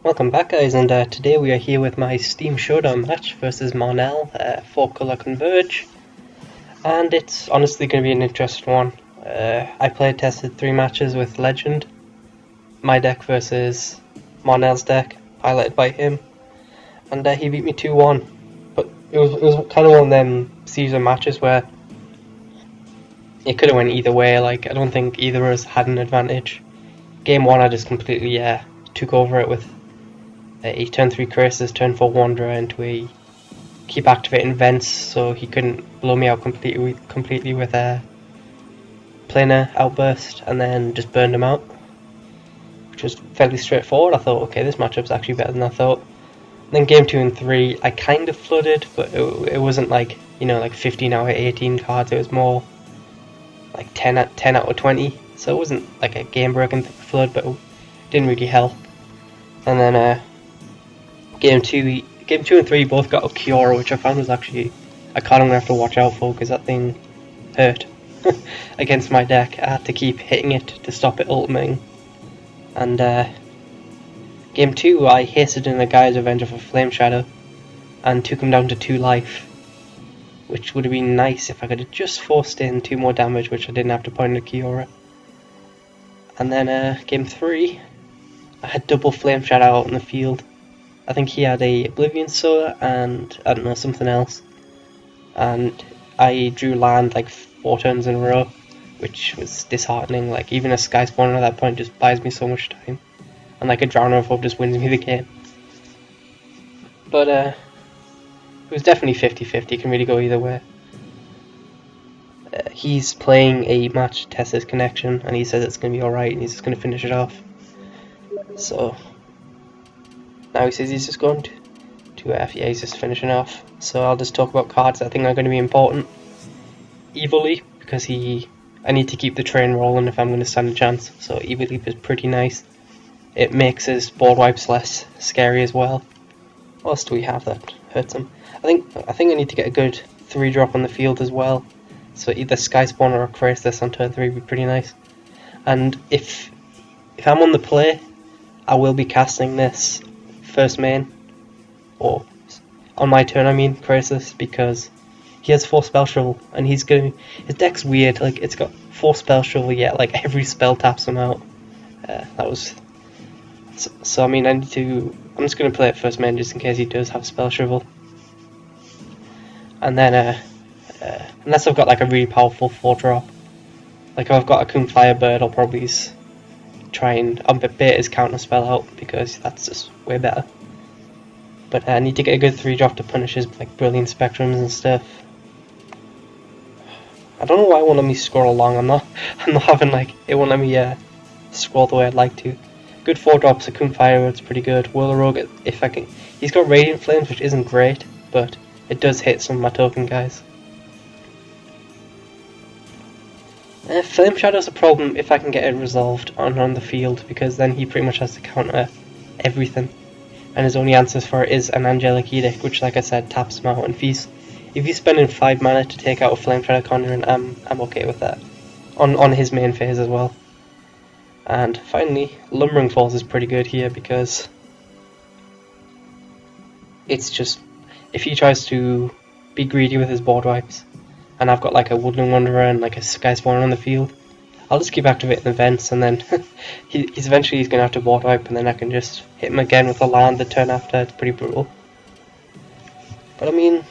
Welcome back, guys, and today we are here with my Steam Showdown match versus Marnel, 4-colour Converge, and it's honestly going to be an interesting one. I tested 3 matches with Legend, my deck versus Marnel's deck, highlighted by him, and he beat me 2-1, but it was kind of one of them season matches where it could have went either way. Like, I don't think either of us had an advantage. Game 1 I just completely took over it with a turn 3 Crisis, turn 4 Wanderer into a keep activating Vents, so he couldn't blow me out completely with a planar outburst, and then just burned him out, which was fairly straightforward. I thought, okay, this matchup's actually better than I thought. And then game 2 and 3, I kind of flooded, but it wasn't like, like 15 out of 18 cards. It was more like 10 out of 20, so it wasn't like a game-breaking flood, but it didn't really help. And then Game 2 and 3 both got a Cure, which I found was actually a card I'm going to have to watch out for, because that thing hurt against my deck. I had to keep hitting it to stop it ultimating. And Game 2 I hasted in a Guy's Avenger for Flame Shadow and took him down to 2 life, which would have been nice if I could have just forced in 2 more damage, which I didn't have to point a Kiora. And then Game 3 I had double Flame Shadow out in the field. I think he had a Oblivion Soul and I don't know, something else. And I drew land like 4 turns in a row, which was disheartening. Like, even a Sky Spawner at that point just buys me so much time. And like a Drowner of Hope just wins me the game. But it was definitely 50-50, can really go either way. He's playing a match to test his connection, and he says it's going to be alright, and he's just going to finish it off. So now he says he's just going to yeah, he's just finishing off. So I'll just talk about cards that I think are going to be important. Evil Leap, because I need to keep the train rolling if I'm going to stand a chance. So Evil Leap is pretty nice. It makes his board wipes less scary as well. What else do we have that hurts him? I think I need to get a good 3-drop on the field as well. So either Sky Spawner or Krasis on turn 3 would be pretty nice. And if I'm on the play, I will be casting this first main, or on my turn I mean, Krasis, because he has 4 Spell Shovel, and his deck's weird. Like, it's got 4 Spell Shovel, yet like every spell taps him out. So I mean, I'm just going to play it first main just in case he does have Spell Shovel. And then unless I've got like a really powerful 4-drop, like if I've got a Coon Firebird, I'll probably try and bait his counter spell out, because that's just way better. But I need to get a good 3-drop to punish his like Brilliant Spectrums and stuff. I don't know why it won't let me scroll along. I'm not having like, it won't let me scroll the way I'd like to. Good 4-drops, a Coon Firebird's pretty good. Whirlorogue, if I can. He's got Radiant Flames, which isn't great, but it does hit some of my token guys. Flame Shadow's a problem if I can get it resolved on the field, because then he pretty much has to counter everything, and his only answers for it is an Angelic Edict, which, like I said, taps him out. And if he's spending 5 mana to take out a Flame Shadow Conjuring, I'm okay with that on his main phase as well. And finally, Lumbering Falls is pretty good here, because it's just, if he tries to be greedy with his board wipes, and I've got like a Woodland Wanderer and like a Sky Spawner on the field, I'll just keep activating the vents, and then he's eventually going to have to board wipe, and then I can just hit him again with a land the turn after. It's pretty brutal. But I mean,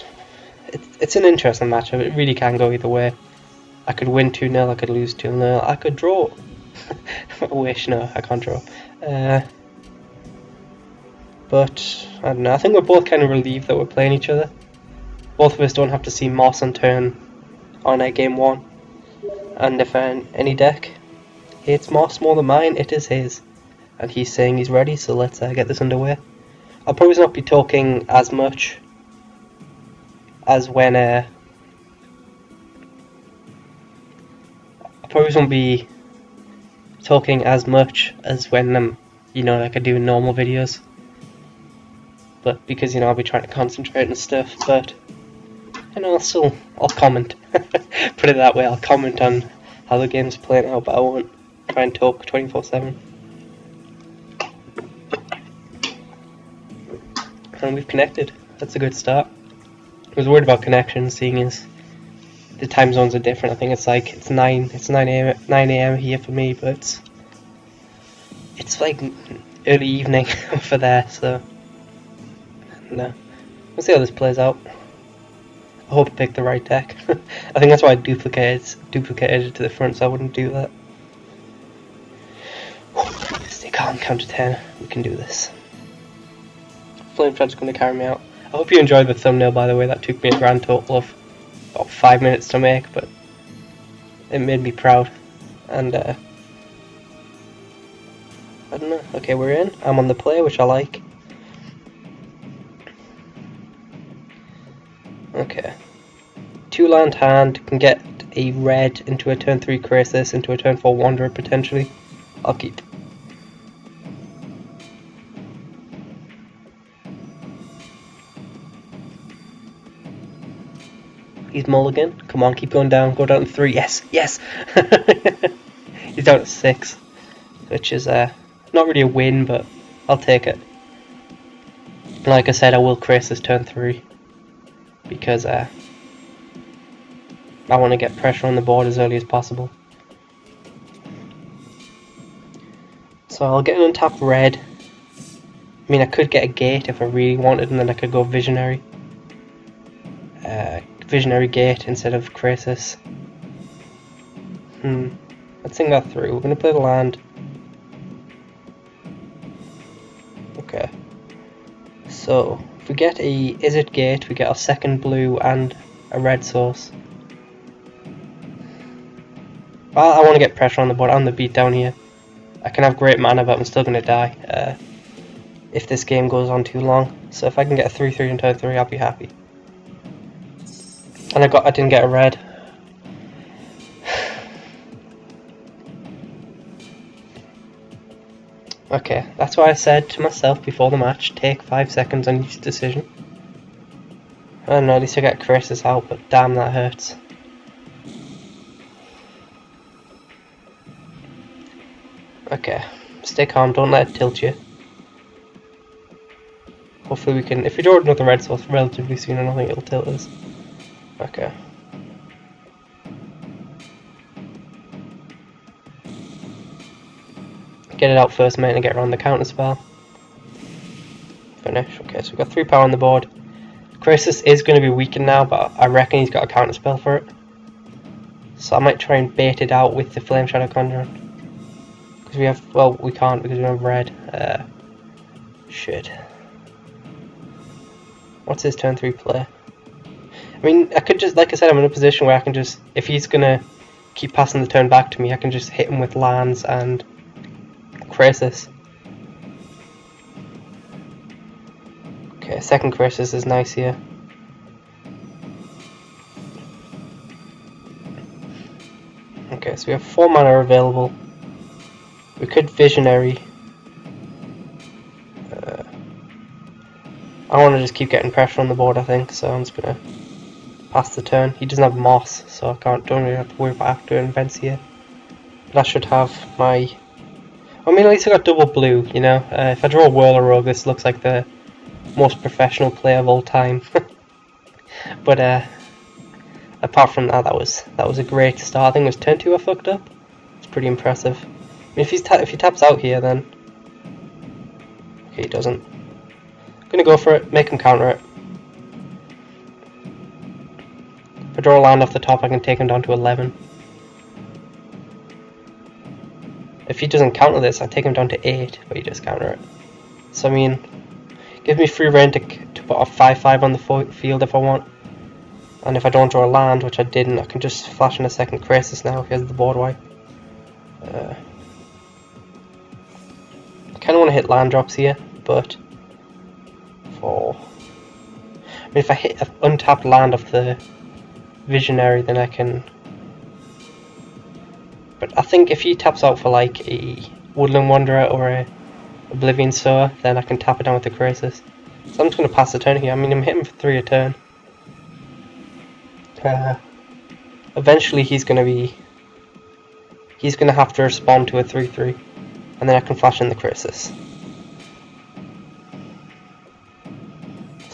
it's an interesting matchup. It really can go either way. I could win 2-0, I could lose 2-0, I could draw. I wish, no, I can't draw. But I don't know, I think we're both kind of relieved that we're playing each other. Both of us don't have to see Moss on turn on game 1. And if any deck hates Moss more than mine, it is his. And he's saying he's ready, so let's get this underway. I'll probably not be talking as much as when I probably won't be talking as much as when I'm, like I do in normal videos. But because, I'll be trying to concentrate and stuff, but I'll comment. Put it that way, I'll comment on how the game's playing out, but I won't try and talk 24/7. and we've connected. That's a good start. I was worried about connection, seeing as the time zones are different. I think it's 9 a.m. here for me, but it's like early evening for there, so no. We'll see how this plays out. I hope I picked the right deck. I think that's why I duplicated it to the front, so I wouldn't do that. Stay calm, count to 10. We can do this. Flame Shot's going to carry me out. I hope you enjoyed the thumbnail, by the way. That took me a grand total of about 5 minutes to make, but it made me proud. And I don't know. Okay, we're in. I'm on the play, which I like. Okay. 2-land hand, can get a red into a turn 3 Crisis, into a turn 4 Wanderer potentially. I'll keep. He's mulligan. Come on, keep going down. Go down to 3. Yes, yes! He's down to 6. Which is not really a win, but I'll take it. Like I said, I will Crisis turn 3. Because I want to get pressure on the board as early as possible. So I'll get an untapped red. I mean, I could get a gate if I really wanted, and then I could go visionary. Visionary gate instead of Crisis. Let's think that through. We're going to play the land. Okay. So, if we get a Izzet gate, we get our second blue and a red source. Well, I want to get pressure on the board, on the beat down here. I can have great mana, but I'm still going to die if this game goes on too long. So if I can get a 3-3 in turn 3, I'll be happy. And I didn't get a red. Okay, that's why I said to myself before the match, take 5 seconds on each decision. I don't know, at least I get Crisis out, but damn, that hurts. Okay, stay calm, don't let it tilt you. Hopefully we can, if we draw another red source relatively soon, I don't think it'll tilt us. Okay. Get it out first, mate, and get around the counter spell. Finish. Okay, so we've got 3 power on the board. Crisis is going to be weakened now, but I reckon he's got a counter spell for it. So I might try and bait it out with the Flame Shadow Conjurer. Because we have, well, we can't because we have red. Shit. What's his turn 3 play? I mean, I could just, like I said, I'm in a position where I can just, if he's going to keep passing the turn back to me, I can just hit him with lands and Crisis. Okay, second Crisis is nice here. Okay, so we have 4 mana available. We could Visionary. I want to just keep getting pressure on the board, I think, so I'm just going to pass the turn. He doesn't have Moss, so I don't really have to worry about after events here. But I should have my... I mean, at least I got double blue, you know. If I draw a Whirler Rogue, this looks like the most professional play of all time. But apart from that, that was a great start. I think it was turn 2 I fucked up. It's pretty impressive. I mean, if he taps out here, then okay, he doesn't. I'm gonna go for it. Make him counter it. If I draw a land off the top, I can take him down to 11. If he doesn't counter this, I take him down to 8, but he does counter it. So I mean, give me free reign to put a 5/5 on the field if I want. And if I don't draw a land, which I didn't, I can just flash in a second Crisis now because of the board wipe. I kind of want to hit land drops here, but I mean, if I hit an untapped land off the Visionary, then I can... But I think if he taps out for like a Woodland Wanderer or a Oblivion Sower, then I can tap it down with the Crisis. So I'm just going to pass the turn here. I mean, I'm hitting for 3 a turn. Eventually he's going to have to respond to a 3/3, and then I can flash in the Crisis.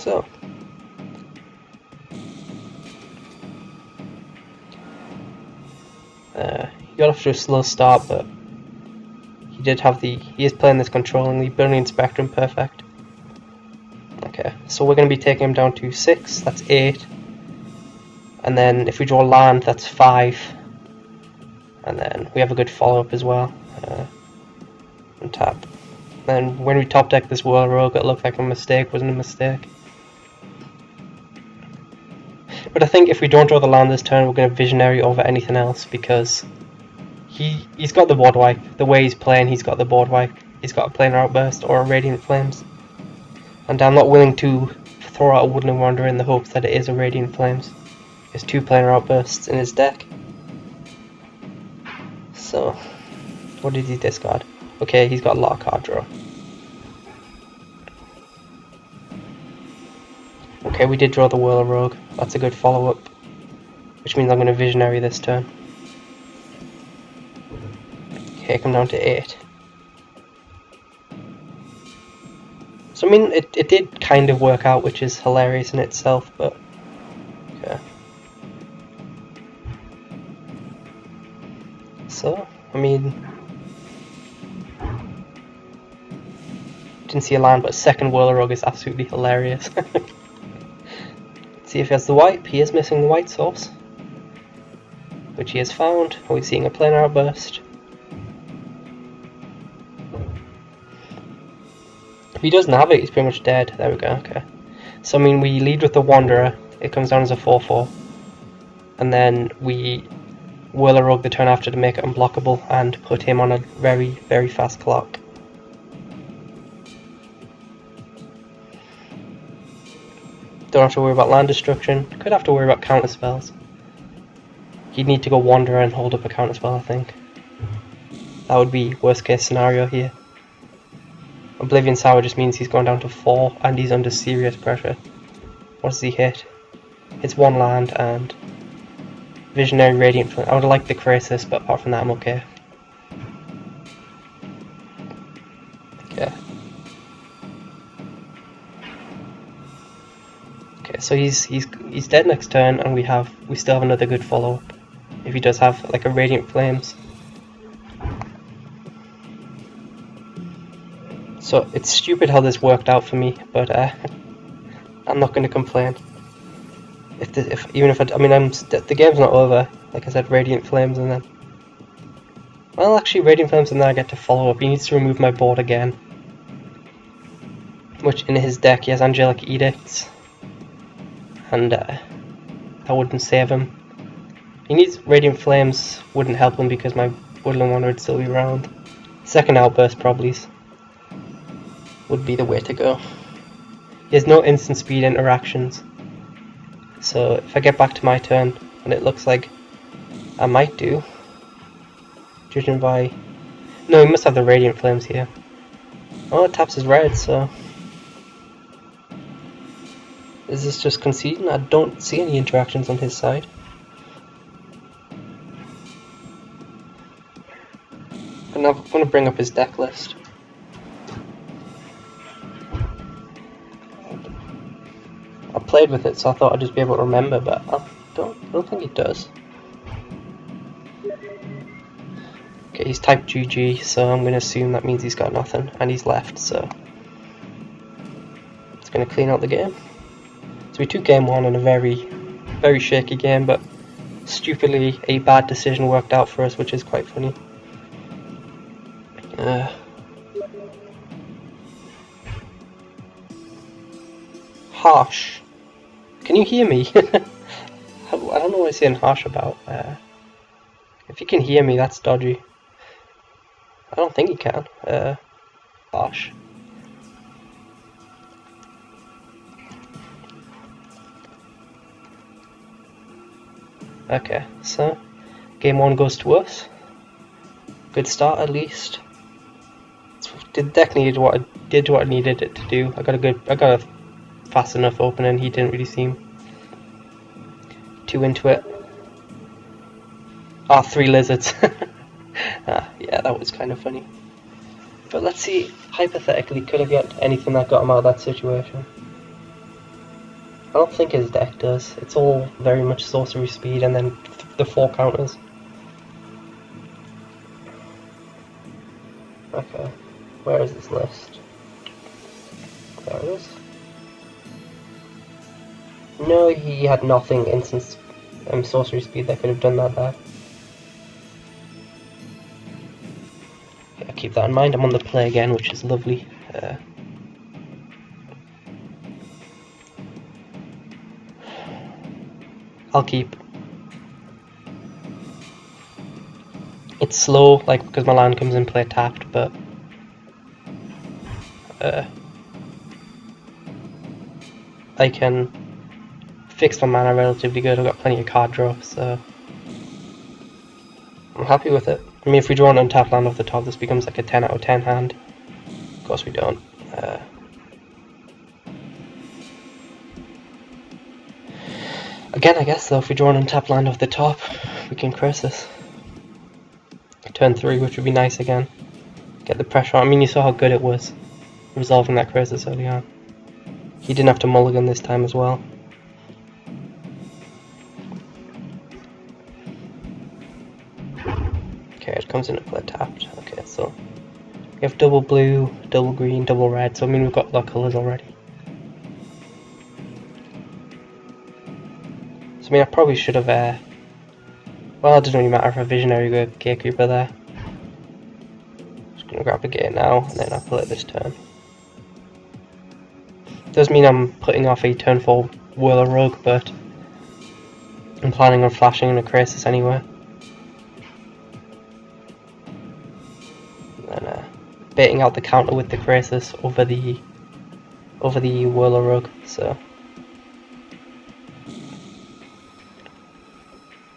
So, he got off to a slow start, but he is playing this controllingly, Brilliant Spectrum, perfect. Okay, so we're going to be taking him down to 6, that's 8, and then if we draw land, that's 5, and then we have a good follow-up as well, and tap. Then when we top deck this Whirl Rogue, it looked like a mistake, wasn't a mistake. But I think if we don't draw the land this turn, we're going to Visionary over anything else, because he's got the board wipe. The way he's playing, he's got the board wipe. He's got a Planar Outburst or a Radiant Flames. And I'm not willing to throw out a Woodland Wanderer in the hopes that it is a Radiant Flames. There's 2 Planar Outbursts in his deck. So, what did he discard? Okay, he's got a lot of card draw. Okay, we did draw the Whirl Rogue. That's a good follow-up, which means I'm going to Visionary this turn. Okay, come down to 8. So I mean, it did kind of work out, which is hilarious in itself, but okay. So, I mean, didn't see a land, but second Whirl Rogue is absolutely hilarious. See if he has the wipe. He is missing the white source, which he has found. We're seeing a Planar Outburst. If he doesn't have it, he's pretty much dead. There we go, okay. So I mean, we lead with the Wanderer. It comes down as a 4/4. And then we Whirl a Rogue the turn after to make it unblockable and put him on a very, very fast clock. Don't have to worry about land destruction. Could have to worry about counter spells. He'd need to go Wanderer and hold up a counter spell, I think. That would be worst case scenario here. Oblivion Sour just means he's gone down to 4 and he's under serious pressure. What does he hit? Hits 1 land and Visionary Radiant Flame. I would have liked the Crisis, but apart from that I'm okay. Okay. Okay, so he's dead next turn, and we still have another good follow up. If he does have like a Radiant Flames. So it's stupid how this worked out for me, but I'm not going to complain. The game's not over. Like I said, Radiant Flames, and then, well, actually Radiant Flames, and then I get to follow up. He needs to remove my board again, which in his deck he has Angelic Edicts, and that wouldn't save him. He needs Radiant Flames, wouldn't help him because my Woodland Wanderer would still be around. Second Outburst probably would be the way to go. He has no instant speed interactions, so if I get back to my turn, and it looks like I might do, judging by... No, he must have the Radiant Flames here. Oh, it taps his red, so... Is this just conceding? I don't see any interactions on his side. And I'm going to bring up his deck list. I played with it, so I thought I'd just be able to remember, but I don't think it does. Okay, he's type GG, so I'm going to assume that means he's got nothing, and he's left, so it's going to clean out the game. So we took game 1 in a very, very shaky game, but stupidly a bad decision worked out for us, which is quite funny. Harsh. Can you hear me? I don't know what I'm saying harsh about. If you can hear me, that's dodgy. I don't think you can. Harsh. Okay, so game 1 goes to us. Good start at least. The deck did what I needed it to do. I got a fast enough opening. He didn't really seem too into it. Ah, 3 lizards. Yeah, that was kind of funny. But let's see, hypothetically, could I get anything that got him out of that situation? I don't think his deck does. It's all very much sorcery speed and then the 4 counters. Okay, where is this list? There it is. No, he had nothing instant sorcery speed that could have done that there. Yeah, keep that in mind. I'm on the play again, which is lovely. I'll keep. It's slow, like, because my land comes in play tapped, but I can fix my mana relatively good. I've got plenty of card draw, so I'm happy with it. I mean, if we draw an untapped land off the top, this becomes like a 10 out of 10 hand. Of course we don't. Again, I guess, though, if we draw an untapped land off the top, we can curse this. Turn 3, which would be nice again. Get the pressure on. I mean, you saw how good it was resolving that crisis early on. He didn't have to mulligan this time as well. Okay, it comes into play tapped. Okay, so we have double blue, double green, double red, so I mean we've got a lot of colours already. So I mean I probably should have, well, it doesn't really matter if a visionary or a gatekeeper there. Just gonna grab a gate now, and then I'll play this turn. Does mean I'm putting off a turn 4 Whirler Rogue, but I'm planning on flashing in a crisis anyway. And then baiting out the counter with the crisis over the Whirler Rogue, so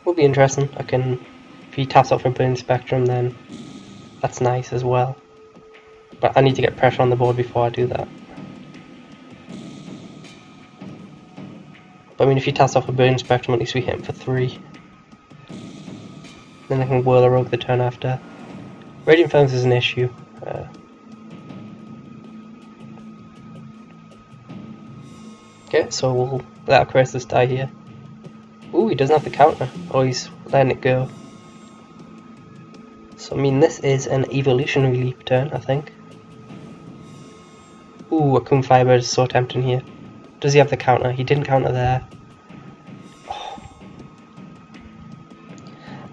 will be interesting. I can, if he taps up for Burning Spectrum, then that's nice as well. But I need to get pressure on the board before I do that. But I mean, if he taps off a Burning Spectrum, at least we hit him for 3. Then I can Whirler Rogue the turn after. Radiant Fangs is an issue. Okay, so we'll let our crisis die here. Ooh, he doesn't have the counter. Oh, he's letting it go. So I mean, this is an evolutionary leap turn, I think. Ooh, a Akum Firebird is so tempting here. Does he have the counter? He didn't counter there. Oh.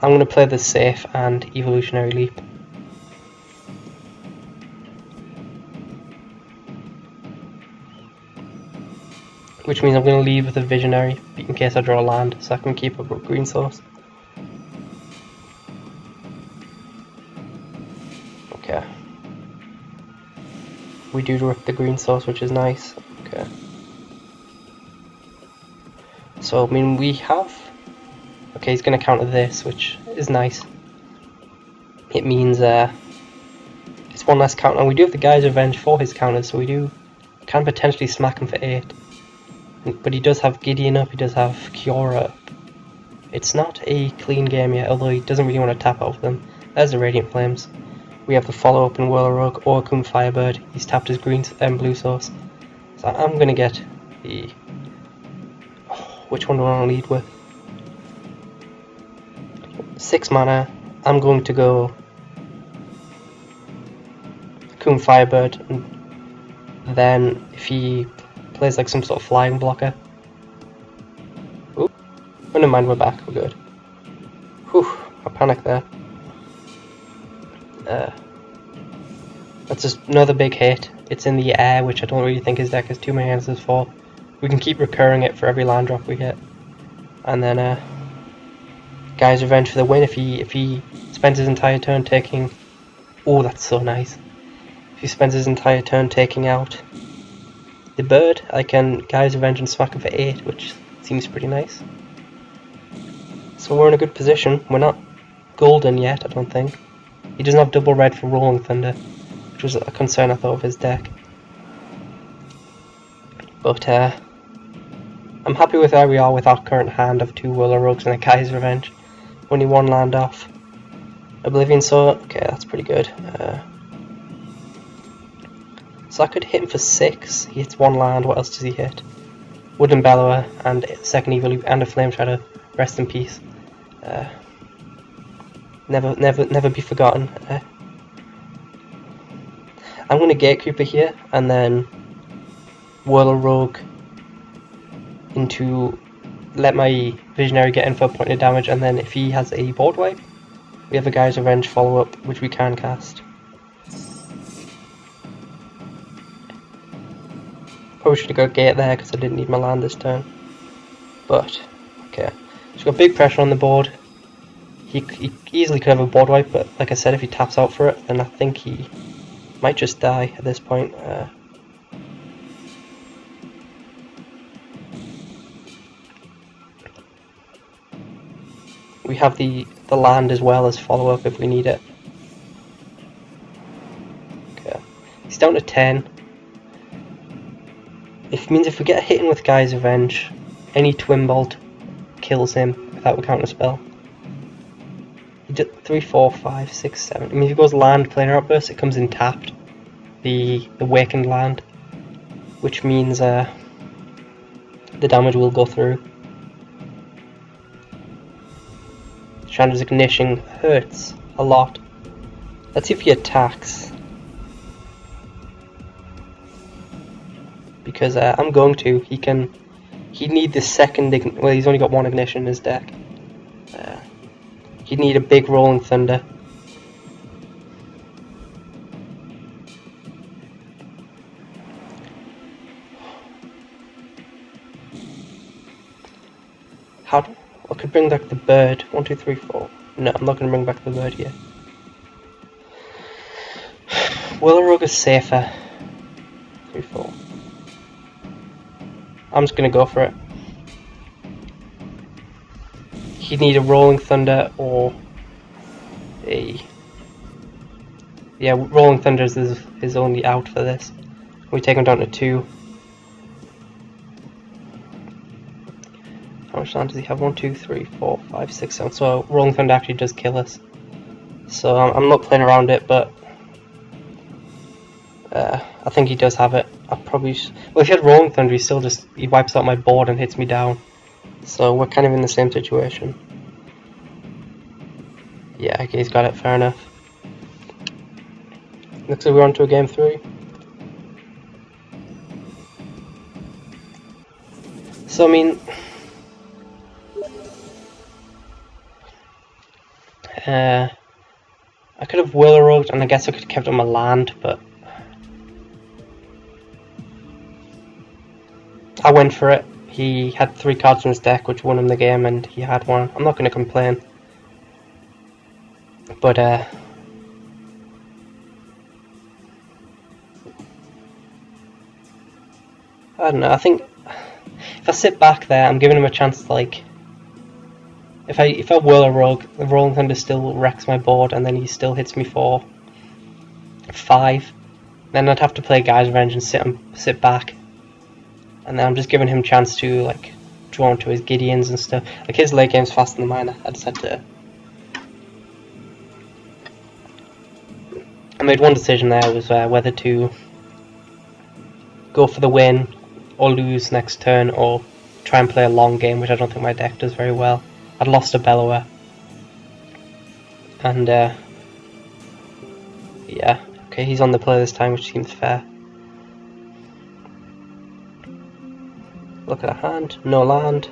I'm going to play this safe and evolutionary leap. Which means I'm going to leave with a visionary in case I draw a land, so I can keep a green source. Okay. We do rip the green source, which is nice. Okay. So, I mean, we have... Okay, he's going to counter this, which is nice. It means it's one less counter. And we do have the Guy's Revenge for his counters, so we can potentially smack him for 8. But he does have Gideon up, he does have Kiora up. It's not a clean game yet, although he doesn't really want to tap out of them. There's the Radiant Flames. We have the follow-up in Whirler Rogue or Akum Firebird. He's tapped his green blue source. So I'm going to get the... Oh, which one do I want to lead with? 6 mana. I'm going to go Akum Firebird. And then if he plays like some sort of flying blocker. Ooh. Oh, never mind, we're back, we're good. Whew, I panicked there. That's just another big hit. It's in the air, which I don't really think his deck has too many answers for. We can keep recurring it for every land drop we hit. And then Guy's Revenge for the win if he spends his entire turn taking... Oh, that's so nice. If he spends his entire turn taking out the bird, I can Guy's Revenge and smack him for 8, which seems pretty nice. So we're in a good position. We're not golden yet, I don't think. He doesn't have double red for Rolling Thunder, which was a concern I thought of his deck. But I'm happy with where we are with our current hand of 2 Whirler Rogues and a Guy's Revenge. Only 1 land off. Oblivion Sword, okay, that's pretty good. So I could hit him for 6. He hits 1 land. What else does he hit? Wooden Bellower and second Evil Leap and a Flame Shadow. Rest in peace. Never be forgotten. I'm going to Gatekeeper here and then Whirl a Rogue into let my Visionary get in for a point of damage, and then if he has a board wipe, we have a Guy's Revenge follow-up which we can cast. Probably should have got Gate there because I didn't need my land this turn. But, okay. He's got big pressure on the board. He easily could have a board wipe, but like I said, if he taps out for it, then I think he might just die at this point. We have the land as well as follow-up if we need it. Okay. He's down to 10. It means if we get hit in with Guy's Revenge, any Twin Bolt kills him without a counter spell. He did 3, 4, 5, 6, 7. I mean, if he goes land, planar outburst, it comes in tapped. The Wakened land, which means the damage will go through. Chandra's Ignition hurts a lot. Let's see if he attacks. Because I'm going to. He'd need the second. Well, he's only got one Ignition in his deck. He'd need a big Rolling Thunder. I could bring back the bird. 1, 2, 3, 4. No, I'm not going to bring back the bird here. Whirl a Rogue is safer. 3, 4. I'm just going to go for it. He'd need a Rolling Thunder or a... Yeah, Rolling Thunder is his only out for this. We take him down to 2. How much land does he have? 1, 2, 3, 4, 5, 6, 7. So Rolling Thunder actually does kill us. So I'm not playing around it, but I think he does have it. I probably well, if he had Rolling Thunder, he wipes out my board and hits me down. So we're kind of in the same situation. Yeah, okay, he's got it. Fair enough. Looks like we're on to a game 3. So I mean, I could have Whirl a Rogue, and I guess I could have kept on my land, but I went for it. He had 3 cards in his deck which won him the game, and he had one. I'm not going to complain. But I don't know, I think if I sit back there, I'm giving him a chance to, like, if I Whirl a Rogue, the Rolling Thunder still wrecks my board, and then he still hits me for 5. Then I'd have to play Guy's Revenge and sit back. And then I'm just giving him a chance to, like, draw into his Gideons and stuff. Like, his late game's faster than mine. I just had to... I made one decision there, was whether to go for the win or lose next turn, or try and play a long game, which I don't think my deck does very well. I'd lost a Bellower. And, yeah. Okay, he's on the play this time, which seems fair. Look at a hand. No land.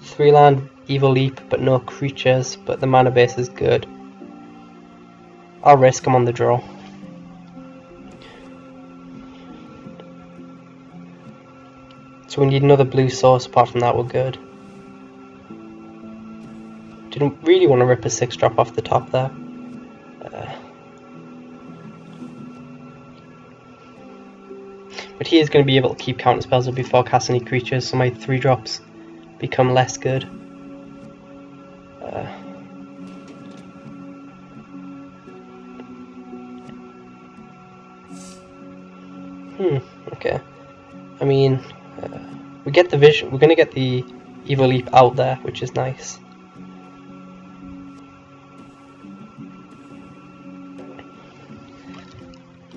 3 land, Evil Leap, but no creatures, but the mana base is good. I'll risk him on the draw. So we need another blue source. Apart from that, we're good. Didn't really want to rip a 6-drop off the top there. But he is going to be able to keep counter spells up before casting any creatures, so my 3-drops become less good. Okay. I mean, we get the vision. We're going to get the Evil Leap out there, which is nice.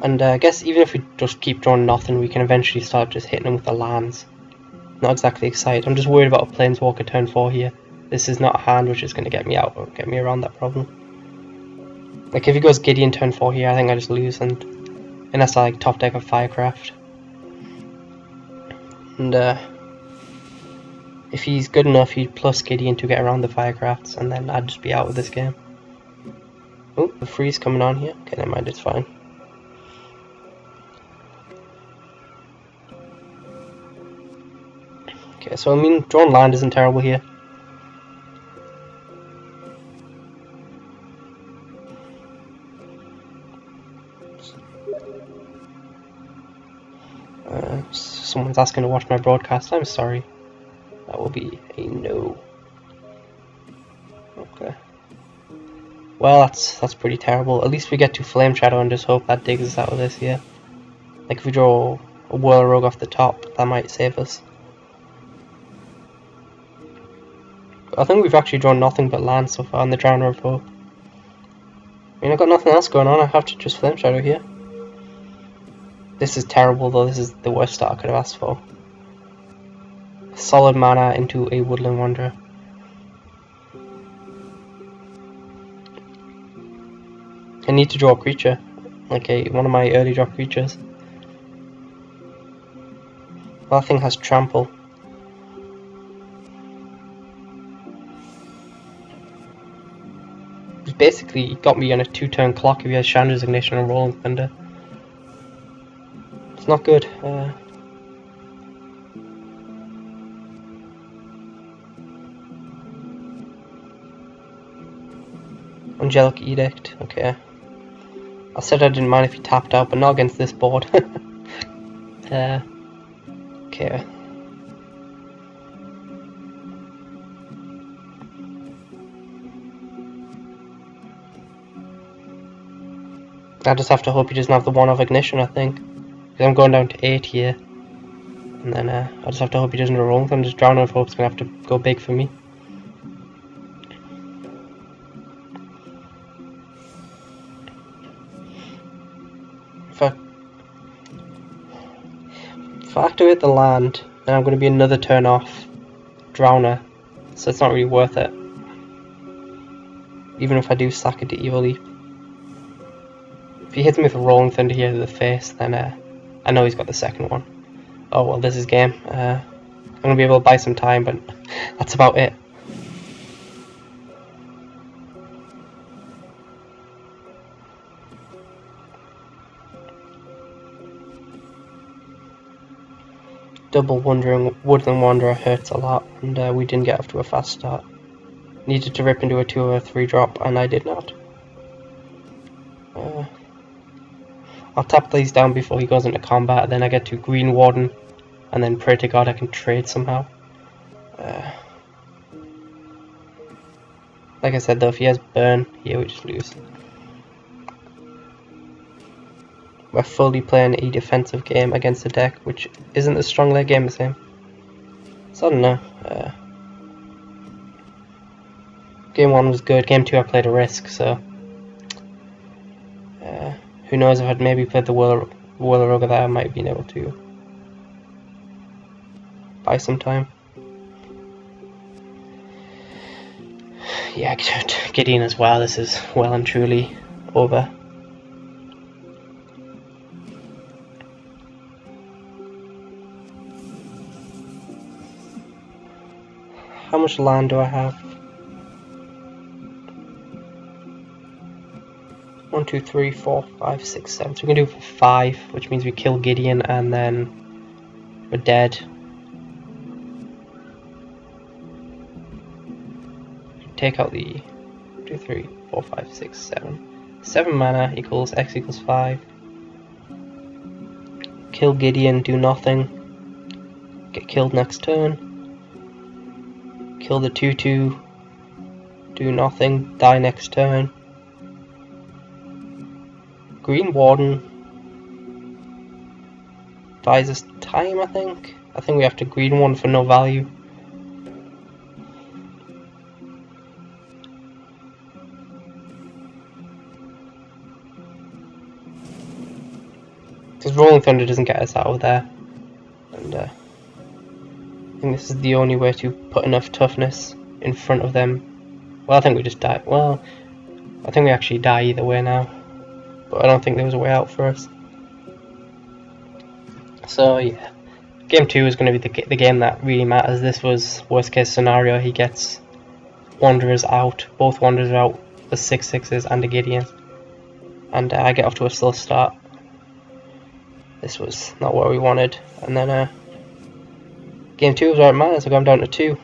And I guess even if we just keep drawing nothing, we can eventually start just hitting them with the lands. not exactly excited. I'm just worried about a Planeswalker turn 4 here. This is not a hand which is going to get me out or get me around that problem. Like if he goes Gideon turn 4 here, I think I just lose, and unless I like top deck of Firecraft. And if he's good enough, he'd plus Gideon to get around the Firecrafts, and then I'd just be out of this game. Oh, the freeze coming on here. Okay, never mind, it's fine. Okay, so I mean, drawn land isn't terrible here. Someone's asking to watch my broadcast. I'm sorry. That will be a no. Okay. Well, that's pretty terrible. At least we get to Flame Shadow and just hope that digs us out of this here. Like if we draw a Whirl Rogue off the top, that might save us. I think we've actually drawn nothing but land so far in the Drowner of Hope. I mean, I've got nothing else going on. I have to just Flame Shadow here. This is terrible though. This is the worst start I could have asked for. Solid mana into a Woodland Wanderer. I need to draw a creature, like one of my early draw creatures. Well, that thing has Trample. He's basically got me on a 2-turn clock if he has Chandra's Ignition and Rolling Thunder. It's not good. Angelic Edict, okay. I said I didn't mind if he tapped out, but not against this board. Okay. I just have to hope he doesn't have the 1-off Ignition, I think. Because I'm going down to 8 here. And then I just have to hope he doesn't roll. I'm just Drowning of Hope's going to have to go big for me. If I activate the land, then I'm going to be another turn off Drowner, so it's not really worth it. Even if I do sack it to Evil Leap. If he hits me with a Rolling Thunder here to the face, then I know he's got the second one. Oh well, this is game. I'm going to be able to buy some time, but that's about it. Double Woodland Wanderer hurts a lot, and we didn't get off to a fast start. Needed to rip into a 2 or a 3 drop, and I did not. I'll tap these down before he goes into combat, then I get to Green Warden, and then pray to God I can trade somehow. Like I said though, if he has Burn, here we just lose. We're fully playing a defensive game against a deck which isn't as strong late game as him. So I don't know. Game 1 was good, game 2 I played a risk, so who knows, if I'd maybe played the Whirl Rogue that I might have been able to buy some time. Yeah, Gideon as well, this is well and truly over. How much land do I have? 1, 2, 3, 4, 5, 6, 7. So we can do it for 5, which means we kill Gideon and then we're dead. Take out the 2, 3, 4, 5, 6, 7. 7 mana equals X equals 5. Kill Gideon, do nothing. Get killed next turn. Kill the 2/2, do nothing, die next turn. Green Warden buys us time, I think. I think we have to green one for no value. Because Rolling Thunder doesn't get us out of there. And I think this is the only way to put enough toughness in front of them. Well, I think we just die. Well, I think we actually die either way now. But I don't think there was a way out for us. So yeah, game 2 is going to be the game that really matters. This was worst case scenario. He gets Wanderers out. Both Wanderers are out. The 6/6s and a Gideon. And I get off to a slow start. This was not what we wanted. And then game 2 was where it matters. I got him down to 2.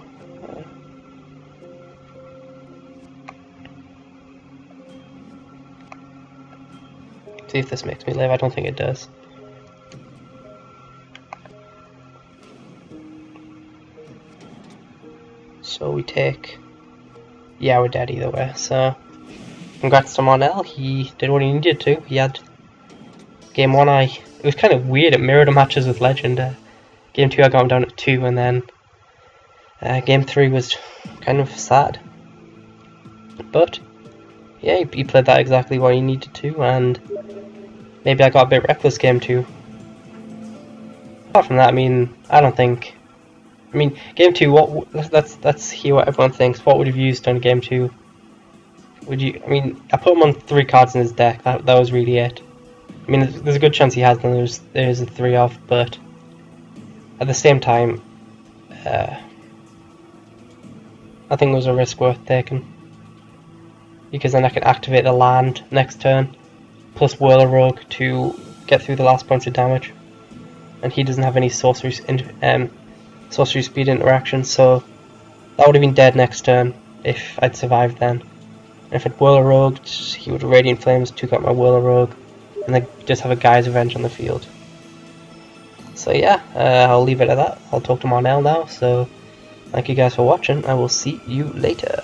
See if this makes me live. I don't think it does. So we take... Yeah, we're dead either way. So congrats to Marnel. He did what he needed to. He had game 1 it was kind of weird. It mirrored the matches with Legend. Game 2 I got him down at 2, and then game 3 was kind of sad. But yeah, he played that exactly what he needed to, and maybe I got a bit reckless game 2. Apart from that, I mean, I don't think... I mean, game 2, let's hear what everyone thinks. What would you have used on game 2? Would you... I mean, I put him on 3 cards in his deck. That was really it. I mean, there's a good chance he has them. There's a 3 of, but at the same time, I think it was a risk worth taking. Because then I can activate the land next turn, plus Whirler Rogue to get through the last points of damage. And he doesn't have any sorcery speed interaction, so that would have been dead next turn if I'd survived then. And if I'd Whirler Rogued, he would have Radiant Flames, took out my Whirler Rogue, and then just have a Guy's Revenge on the field. So yeah, I'll leave it at that. I'll talk to Marnel now, so thank you guys for watching. I will see you later.